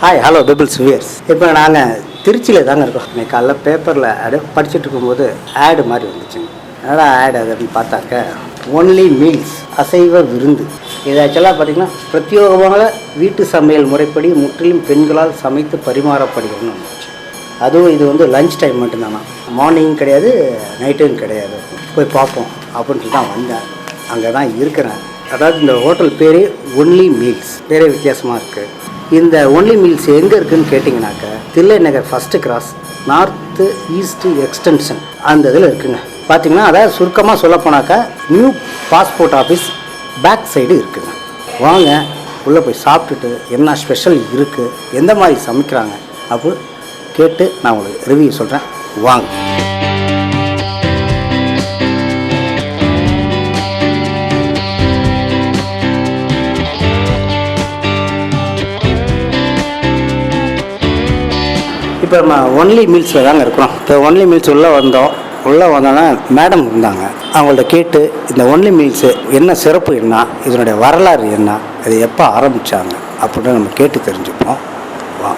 Hi hello peoples wears. இப்போ நாங்கள் திருச்சியில் தாங்க இருக்கோம். இன்னைக்கு காலைல பேப்பரில் படிச்சுட்டு இருக்கும்போது ஆடு மாதிரி வந்துச்சுங்க. அதனால் ஆடு அது அப்படின்னு பார்த்தாக்க ஒன்லி மீல்ஸ் அசைவ விருந்து. இது ஆக்சுவலாக பார்த்திங்கன்னா பிரத்யேகமாக வீட்டு சமையல் முறைப்படி முற்றிலும் பெண்களால் சமைத்து பரிமாறப்படுகிறதுன்னு வந்துச்சு. அதுவும் இது வந்து லஞ்ச் டைம் மட்டும்தானா, மார்னிங் கிடையாது, நைட்டும் கிடையாது. போய் பார்ப்போம் அப்படின்ட்டு தான் வந்தேன். அங்கே தான் இருக்கிறேன். அதாவது இந்த ஹோட்டல் பேரே ஒன்லி மீல்ஸ், பேரே வித்தியாசமாக இருக்குது. இந்த ஒன்லி மீல்ஸ் எங்கே இருக்குதுன்னு கேட்டிங்கனாக்கா Thillai Nagar first cross north east extension அந்த இதில் இருக்குங்க. பார்த்திங்கன்னா அதாவது சுருக்கமாக சொல்லப்போனாக்கா new passport office back side இருக்குங்க. வாங்க உள்ளே போய் சாப்பிட்டுட்டு என்ன ஸ்பெஷல் இருக்குது, எந்த மாதிரி சமைக்கிறாங்க அப்போ கேட்டு நான் உங்களுக்கு ரிவ்யூ சொல்கிறேன். வாங்க. இப்போ நம்ம ஒன்லி மீல்ஸில் தாங்க இருக்கிறோம். இப்போ ஒன்லி மீல்ஸ் உள்ளே வந்தோன்னா மேடம் இருந்தாங்க. அவங்கள்ட்ட கேட்டு இந்த ஒன்லி மீல்ஸு என்ன சிறப்பு, என்ன இதனுடைய வரலாறு, என்ன இது எப்போ ஆரம்பித்தாங்க அப்படின்னு நம்ம கேட்டு தெரிஞ்சுப்போம். வா.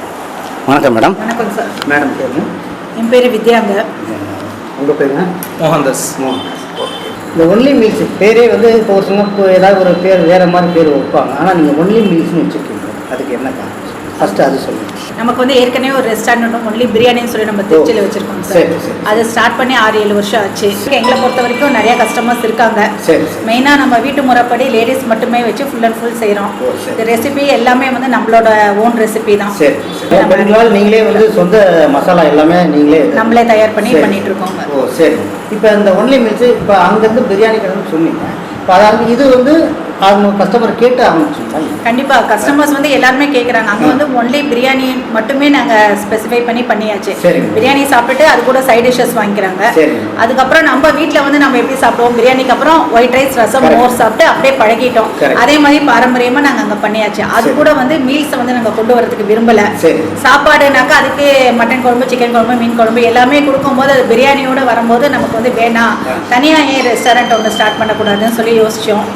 வணக்கம் மேடம். வணக்கம் சார். மேடம் பேருங்க? என் பேர் வித்யாங்க. உங்கள் பேருங்க? மோகன்தாஸ். ஓகே. இந்த ஒன்லி மீல்ஸ் பேரே வந்து இப்போ ஒரு சின்ன ஏதாவது ஒரு பேர் வேறு மாதிரி பேர் வைப்பாங்க. ஆனால் நீங்கள் ஒன்லி மீல்ஸ்னு வச்சுருக்கீங்க, அதுக்கு என்ன காரணம்? ஃபஸ்ட்டு அது சொல்லுங்கள். நமக்கு வந்து ஏற்கனவே ஒரு ரெஸ்டாரண்ட் ஒன்லி பிரியாணின்னு சொல்லி நம்ம திருச்சியில் வச்சிருக்கோம் சார். அதை ஸ்டார்ட் பண்ணி 6-7 வருஷம் ஆச்சு. எங்களை பொறுத்த வரைக்கும் நிறைய கஸ்டமர்ஸ் இருக்காங்க. மெயினாக நம்ம வீட்டு முறைப்படி லேடிஸ் மட்டுமே வச்சு ஃபுல் அண்ட் ஃபுல் செய்கிறோம். இந்த ரெசிபி எல்லாமே வந்து நம்மளோட ஓன் ரெசிபி தான். நீங்களே வந்து சொந்த மசாலா எல்லாமே நம்மளே தயார் பண்ணி பண்ணிட்டு இருக்கோங்க. ஓ சரி. இப்போ இந்த ஒன்லி மீல்ஸ் இப்போ அங்கேருந்து பிரியாணி கடைன்னு சொன்னீங்க. இப்போ அதாவது இது வந்து அவங்க கஸ்டமர் கேட்டு ஆரம்பிச்சுட்டாங்க. கண்டிப்பாக கஸ்டமர்ஸ் வந்து எல்லாருமே கேட்குறாங்க. அங்கே வந்து ஒன்லி பிரியாணி மட்டுமே நாங்கள் ஸ்பெசிஃபை பண்ணியாச்சு. பிரியாணி சாப்பிட்டுட்டு அது கூட சைட் டிஷ்ஷஸ் வாங்கிக்கிறாங்க. அதுக்கப்புறம் நம்ம வீட்டில் வந்து நம்ம எப்படி சாப்பிடுவோம், பிரியாணிக்கு அப்புறம் ஒயிட் ரைஸ், ரசம், மோர் சாப்பிட்டு அப்படியே பழகிட்டோம். அதே மாதிரி பாரம்பரியமாக நாங்கள் அங்கே பண்ணியாச்சு. அது கூட வந்து மீல்ஸை வந்து நாங்கள் கொண்டு வரதுக்கு விரும்பலை. சாப்பாடுனாக்கா அதுக்கு மட்டன் குழம்பு, சிக்கன் குழம்பு, மீன் குழம்பு எல்லாமே கொடுக்கும்போது அது பிரியாணியோட வரும்போது நமக்கு வந்து வேணாம், தனியாக ஏன் ரெஸ்டாரண்ட் ஒன்று ஸ்டார்ட் பண்ணக்கூடாதுன்னு சொல்லி யோசித்தோம்.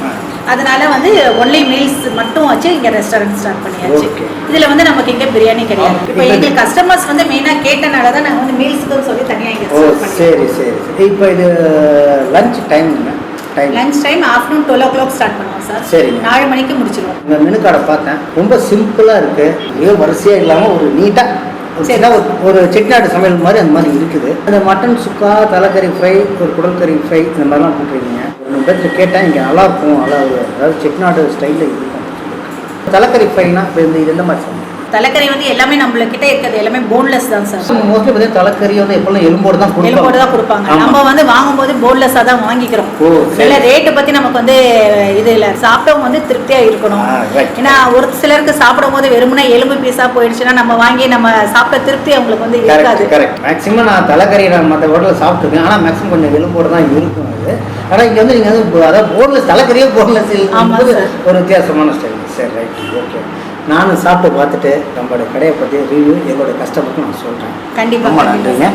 அதனால வந்து ஒன்லி மீல்ஸ் மட்டும் வச்சு இங்கே ரெஸ்டாரண்ட் ஸ்டார்ட் பண்ணியாச்சு. இதில் வந்து நமக்கு இங்கே பிரியாணி கிடையாது. இப்போ எங்களுக்கு கஸ்டமர்ஸ் வந்து மெயினாக கேட்டனால தான் நாங்கள் வந்து மீல்ஸுக்குன்னு சொல்லி தனியாக இங்கே ஸ்டார்ட் பண்ணி. சரி சரி. இப்போ இது lunch time lunch time afternoon 12 o'clock start பண்ணுவோம் சார். சரி, 4 மணிக்கு முடிச்சிடுவோம். இந்த மெனு கார்டை பார்த்தேன், ரொம்ப சிம்பிளாக இருக்குது. ஏதோ வரிசையாக இல்லாமல் ஒரு நீட்டாக ஒரு செட்டிநாடு சமையல் மாதிரி அந்த மாதிரி இருக்குது. அந்த மட்டன் சுக்கா, தலைக்கறி ஃப்ரை, ஒரு குடல் கறி ஃப்ரை இந்த மாதிரிலாம் போட்டுருக்கீங்க. ஒரு பேர்த்து கேட்டேன், இங்கே நல்லாயிருக்கும், அதாவது செட்டிநாடு ஸ்டைலில் இருக்கும். தலைக்கறி ஃப்ரைனா இப்போ இது எந்த மாதிரி சமையல்? தலைக்கறி வந்து எல்லாமே நம்மளுக்கிட்ட இருக்கிறது எல்லாமே போன்லெஸ் தான் சார். மோஸ்ட்லி பார்த்தீங்கன்னா தலைக்கறி வந்து எப்போல்லாம் எலும்போடு தான் கொடுப்பாங்க. நம்ம வந்து வாங்கும்போது போன்லெஸ்ஸாக தான் வாங்கிக்கிறோம். இல்லை ரேட்டு பற்றி நமக்கு வந்து இது இல்லை, சாப்பிட்டவங்க வந்து திருப்தியாக இருக்கணும். ஏன்னா ஒரு சிலருக்கு சாப்பிடும் போது வெறுமனே எலும்பு பீஸாக போயிடுச்சுன்னா நம்ம வாங்கி நம்ம சாப்பிட்ட திருப்தி அவங்களுக்கு வந்து இருக்காது. மேக்ஸிமம் நான் தலைக்கறி மற்ற ஹோட்டலில் சாப்பிட்டுருக்கேன், ஆனால் மேக்ஸிமம் கொஞ்சம் எலும்போடு தான் இருக்கும் அது. ஆனால் இங்கே வந்து நீங்கள் வந்து அதாவது போன்லெஸ் தலைக்கறியே போன்லெஸ் ஒரு வித்தியாசமான ஸ்டைல். சரி, ரைட், ஓகே. நானும் சாப்பிட்டு பார்த்துட்டு நம்மளோட கடையை பற்றி ரிவ்யூ எங்களோட கஸ்டமருக்கு நான் சொல்கிறேன். கண்டிப்பாக நன்றிங்க.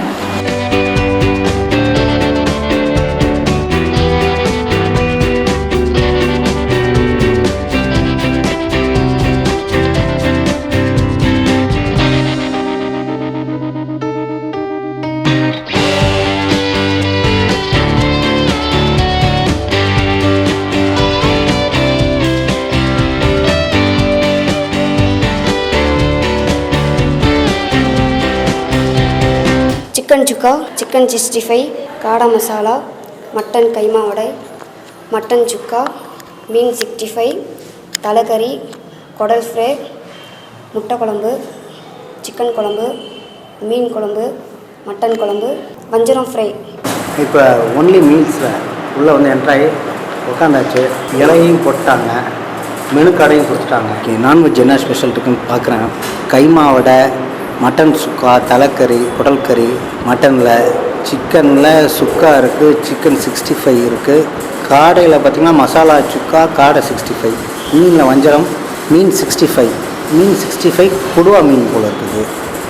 சிக்கன் சுக்கா, சிக்கன் 65, காடை மசாலா, மட்டன் கைமா வடை, மட்டன் சுக்கா, மீன் 65, தலைக்கறி, குடல் ஃப்ரை, முட்டை குழம்பு, சிக்கன் குழம்பு, மீன் குழம்பு, மட்டன் குழம்பு, வஞ்சரம் ஃப்ரை. இப்போ ஒன்லி மீல்ஸில் உள்ளே வந்து என்ட்ராகி உட்காந்தாச்சு. இலையும் போட்டாங்க, மெனு கார்டையும் கொடுத்துட்டாங்க. நான்வெஜ் என்ன ஸ்பெஷல் இருக்குன்னு பார்க்குறேன். கைமா வடை, மட்டன் சுக்கா, தலைக்கறி, குடல் கறி, மட்டனில், சிக்கனில் சுக்கா இருக்குது, சிக்கன் 65 இருக்குது. காடையில் பார்த்திங்கன்னா மசாலா சுக்கா, காடை 65, மீனில் வஞ்சரம், மீன் 65, மீன் 65 கொடுவா மீன் போல் இருக்குது.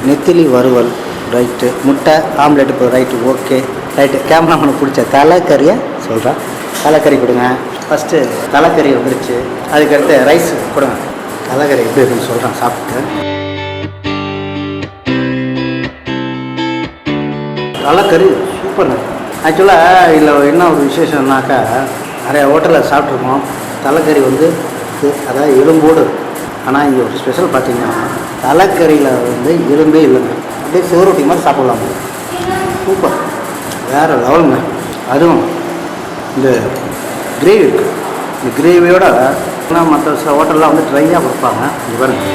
நெத்திலி வறுவல், ரைட்டு. முட்டை ஆம்லேட், இப்போ ரைட்டு, ஓகே ரைட்டு. கேமராமேனுக்கு பிடிச்ச தலைக்கறியை சொல்கிறேன். தலைக்கறி கொடுங்க. ஃபஸ்ட்டு தலைக்கறி வந்துருச்சு, அதுக்கடுத்து ரைஸ் கொடுங்க. தலைக்கறி எப்படி இருக்குன்னு சொல்கிறேன் சாப்பிட்டு. தலைக்கறி சூப்பருங்க. ஆக்சுவலாக இதில் என்ன ஒரு விசேஷம்னாக்கா, நிறைய ஹோட்டலில் சாப்பிட்ருக்கோம், தலைக்கறி வந்து அதாவது எலும்போடு. ஆனால் இங்கே ஒரு ஸ்பெஷல் பார்த்தீங்கன்னா தலைக்கறியில் வந்து எலும்பே இல்லைங்க, அப்படியே சிவரொட்டி மாதிரி சாப்பிட்லாம். சூப்பர், வேறு லெவலுங்க. அதுவும் இந்த கிரேவி இருக்குது, இந்த கிரேவியோட மற்ற சில ஹோட்டல்லாம் வந்து ட்ரையாக கொடுப்பாங்க. இது பாருங்க,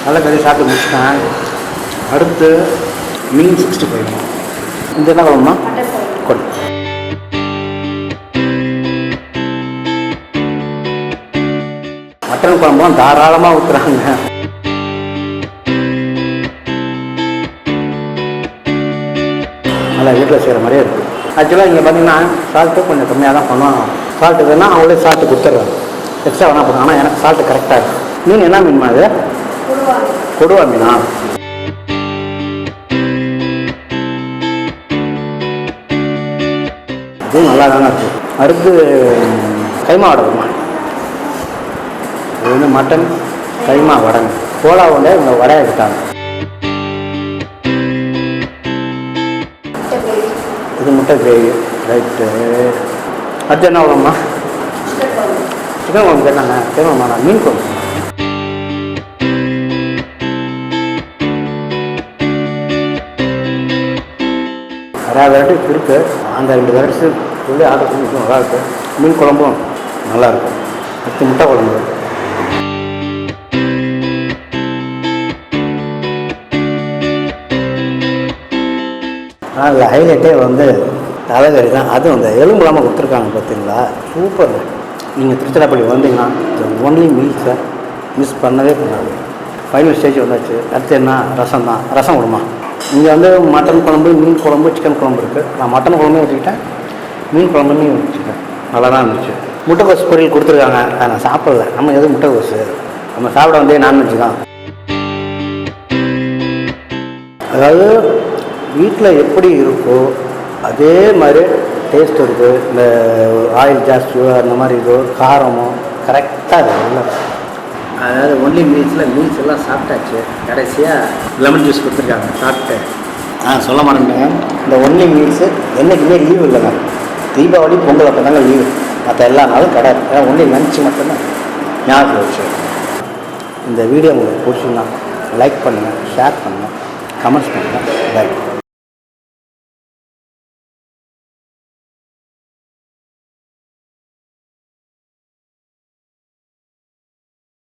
தலைக்கறி சாப்பிட்டு முடிச்சிட்டேன். அடுத்து மீன் 65. இந்த என்ன குழம்புமா? கொடு. மட்டன் குழம்பும் தாராளமாக ஊற்றுறாங்க. நல்லா வீட்டில் செய்கிற மாதிரியே இருக்குது. ஆக்சுவலாக இங்கே பார்த்தீங்கன்னா சால்ட்டு கொஞ்சம் கம்மியாக தான் பண்ணுவாங்க. சால்ட்டு வேணால் அவங்களே சால்ட்டு கொடுத்துட்றாங்க, எக்ஸ்ட்ரா வேணா பண்ணுவாங்க. ஆனால் எனக்கு சால்ட்டு கரெக்டாக இருக்குது. மீன் என்ன மீன்மா இது? கொடுவா மீனா? இதுவும் நல்லா தானே இருக்குது. அடுத்து கைமா வடை வருமா? இது வந்து மட்டன் கைமா வடைங்க. கோலா உண்டை இவங்க வடையை எடுத்தாங்க. இது முட்டை கிரேவி. ரைட்டு. அடுத்து என்ன வரும்மா? சிக்கன் குழம்பு கேட்டாங்க. தேவைம்மா மீன் குழம்பு. நிறையா வெரைட்டிஸ் இருக்குது. அந்த 2 வெரைட்டிஸ் சொல்லி ஆர்டர் பண்ணி நல்லா இருக்குது. மீன் குழம்பும் நல்லாயிருக்கும். அடுத்து முட்டை குழம்பு. அதில் ஹைலைட்டே வந்து தலைக்கறி தான். அதுவும் அந்த எலும்பு இல்லாமல் கொடுத்துருக்காங்க பார்த்தீங்களா, சூப்பர். நீங்கள் திருச்சிராப்பள்ளி வந்தீங்கன்னா இந்த ஒன்லி மீல்ஸை மிஸ் பண்ணவே பண்ணாது. ஃபைனல் ஸ்டேஜ் வந்தாச்சு. அடுத்து என்ன? ரசம் தான். ரசம் விடுமா? இங்கே வந்து மட்டன் குழம்பு, மீன் குழம்பு, சிக்கன் குழம்பு இருக்குது. நான் மட்டன் குழம்பு வச்சுக்கிட்டேன், மீன் குழம்புன்னு வச்சுக்கிட்டேன். நல்லா தான் இருந்துச்சு. முட்டைக்கோஸ் பொரியல் கொடுத்துருக்காங்க, அதை நான் சாப்பிடல. நம்ம எதுவும் முட்டைக்கோசு, நம்ம சாப்பிட வந்தே நான்வெஜ் தான். அதாவது வீட்டில் எப்படி இருக்கோ அதே மாதிரி டேஸ்ட் இருக்குது. இந்த ஆயில் ஜாஸ்தியோ அந்த மாதிரி இதோ காரமோ கரெக்டாக இருக்குது நல்லா. அதாவது ஒன்லி மீல்ஸ் எல்லாம் சாப்பிட்டாச்சு. கடைசியாக லெமன் ஜூஸ் கொடுத்துருக்காங்க, சாப்பிட்டேன். சொல்ல மாட்டேங்க, இந்த ஒன்லி மீல்ஸு என்றைக்குமே லீவு இல்லைங்க. தீபாவளி பொங்கல் அப்போ தாங்க லீவு, மற்ற எல்லா நாளும் கிடையாது. ஒன்லி லன்ச்சு மட்டும்தான். ஞாபகம் வச்சு இந்த வீடியோ உங்களுக்கு பிடிச்சிங்கன்னா லைக் பண்ணுங்கள், ஷேர் பண்ணுங்கள், கமெண்ட்ஸ் பண்ணுங்கள். பை.